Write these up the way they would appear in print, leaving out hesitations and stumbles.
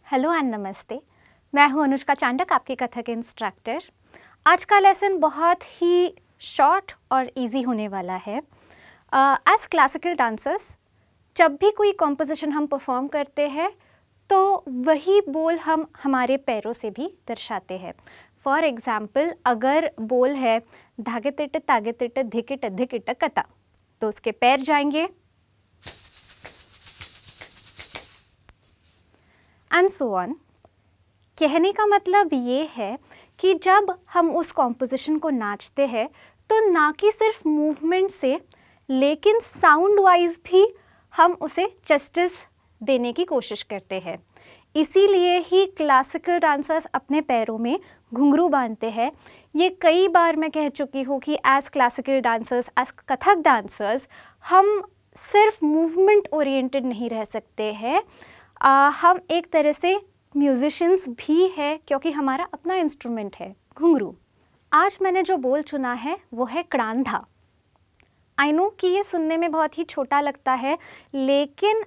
Hello and नमस्ते। मैं हूं अनुष्का चांडक, आपकी कथक इंस्ट्रक्टर। आज का लेसन बहुत ही शॉर्ट और इजी होने वाला है। एज क्लासिकल डांसर्स जब भी कोई कॉम्पोजिशन हम परफॉर्म करते हैं तो वही बोल हम हमारे पैरों से भी दर्शाते हैं। फॉर एग्ज़ाम्पल, अगर बोल है धागे तिट तागे तिट धिकिट धिकिट कता, तो उसके पैर जाएंगे एंड सो ऑन। कहने का मतलब ये है कि जब हम उस कॉम्पोजिशन को नाचते हैं तो ना कि सिर्फ मूवमेंट से, लेकिन साउंड वाइज भी हम उसे जस्टिस देने की कोशिश करते हैं। इसीलिए ही क्लासिकल डांसर्स अपने पैरों में घुंघरू बांधते हैं। ये कई बार मैं कह चुकी हूँ कि as classical dancers, as Kathak dancers, हम सिर्फ मूवमेंट ओरिएंटेड नहीं रह सकते हैं। हम एक तरह से म्यूजिशियंस भी है, क्योंकि हमारा अपना इंस्ट्रूमेंट है घुंघरू। आज मैंने जो बोल चुना है वो है क्रांधा। आई नो कि ये सुनने में बहुत ही छोटा लगता है, लेकिन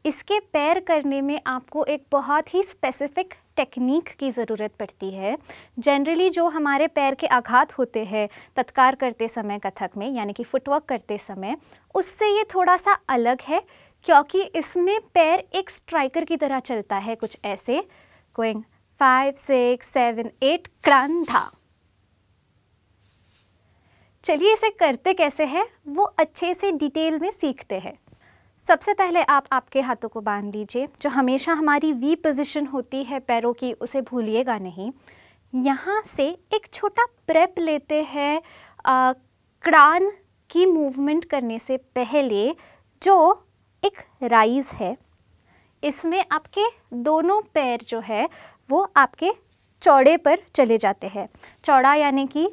इसके पैर करने में आपको एक बहुत ही स्पेसिफिक टेक्निक की ज़रूरत पड़ती है। जनरली जो हमारे पैर के आघात होते हैं तत्कार करते समय कथक में, यानी कि फुटवर्क करते समय, उससे ये थोड़ा सा अलग है, क्योंकि इसमें पैर एक स्ट्राइकर की तरह चलता है, कुछ ऐसे गोइंग 5 6 7 8 क्रांधा। चलिए इसे करते कैसे हैं वो अच्छे से डिटेल में सीखते हैं। सबसे पहले आप आपके हाथों को बांध लीजिए। जो हमेशा हमारी वी पोजीशन होती है पैरों की, उसे भूलिएगा नहीं। यहाँ से एक छोटा प्रेप लेते हैं क्रान की मूवमेंट करने से पहले। जो एक राइज है, इसमें आपके दोनों पैर जो है वो आपके चौड़े पर चले जाते हैं। चौड़ा यानी कि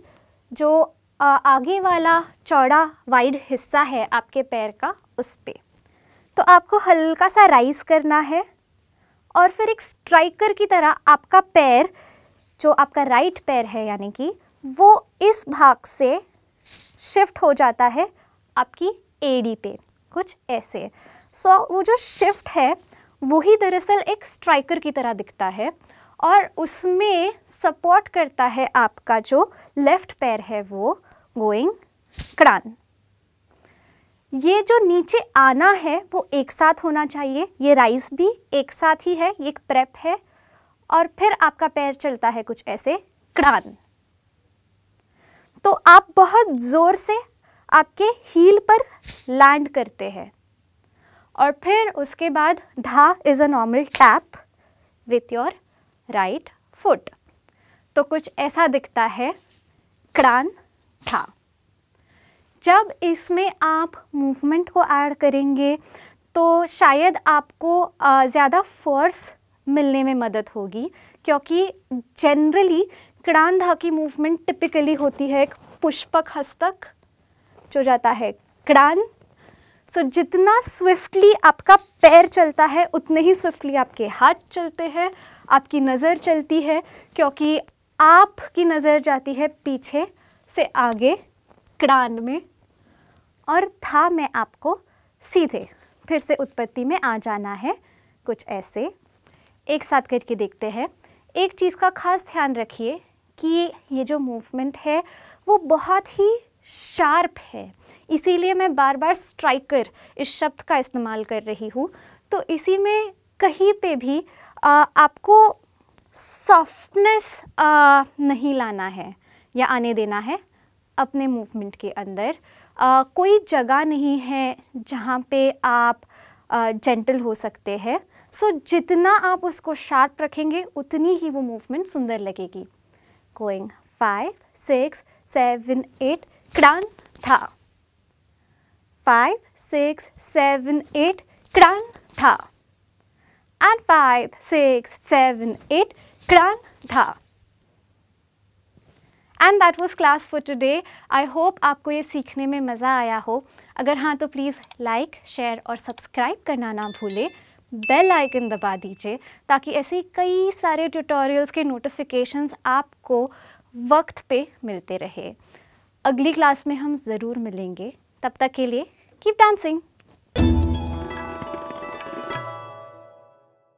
जो आगे वाला चौड़ा वाइड हिस्सा है आपके पैर का, उस पे तो आपको हल्का सा राइज करना है और फिर एक स्ट्राइकर की तरह आपका पैर, जो आपका राइट पैर है, यानी कि वो इस भाग से शिफ्ट हो जाता है आपकी एडी पे, कुछ ऐसे। सो वो जो शिफ्ट है वही दरअसल एक स्ट्राइकर की तरह दिखता है और उसमें सपोर्ट करता है आपका जो लेफ्ट पैर है वो गोइंग क्रान। ये जो नीचे आना है वो एक साथ होना चाहिए। ये राइज भी एक साथ ही है, ये एक प्रेप है, और फिर आपका पैर चलता है कुछ ऐसे क्रान। तो आप बहुत ज़ोर से आपके हील पर लैंड करते हैं और फिर उसके बाद धा is a normal tap with your right foot. तो कुछ ऐसा दिखता है क्रान था। जब इसमें आप मूवमेंट को ऐड करेंगे तो शायद आपको ज़्यादा फोर्स मिलने में मदद होगी, क्योंकि जनरली क्रांधा की मूवमेंट टिपिकली होती है एक पुष्पक हस्तक जो जाता है क्रान। सो जितना स्विफ्टली आपका पैर चलता है उतने ही स्विफ्टली आपके हाथ चलते हैं, आपकी नज़र चलती है, क्योंकि आपकी नज़र जाती है पीछे से आगे क्रान में, और था में आपको सीधे फिर से उत्पत्ति में आ जाना है, कुछ ऐसे। एक साथ करके देखते हैं। एक चीज़ का खास ध्यान रखिए कि ये जो मूवमेंट है वो बहुत ही शार्प है, इसीलिए मैं बार बार स्ट्राइकर इस शब्द का इस्तेमाल कर रही हूँ। तो इसी में कहीं पे भी आपको सॉफ्टनेस नहीं लाना है या आने देना है अपने मूवमेंट के अंदर। कोई जगह नहीं है जहाँ पे आप जेंटल हो सकते हैं। सो जितना आप उसको शार्प रखेंगे उतनी ही वो मूवमेंट सुंदर लगेगी। गोइंग 5 6 7 8 क्रान था, 5 6 7 8 क्रान था, एंड 5 6 7 8 क्रान था। And that was class for today. I hope आपको ये सीखने में मज़ा आया हो। अगर हाँ तो प्लीज़ लाइक, शेयर और सब्सक्राइब करना ना भूलें। बेल आइकन दबा दीजिए ताकि ऐसे कई सारे ट्यूटोरियल्स के नोटिफिकेशंस आपको वक्त पे मिलते रहे। अगली क्लास में हम ज़रूर मिलेंगे। तब तक के लिए कीप डांसिंग।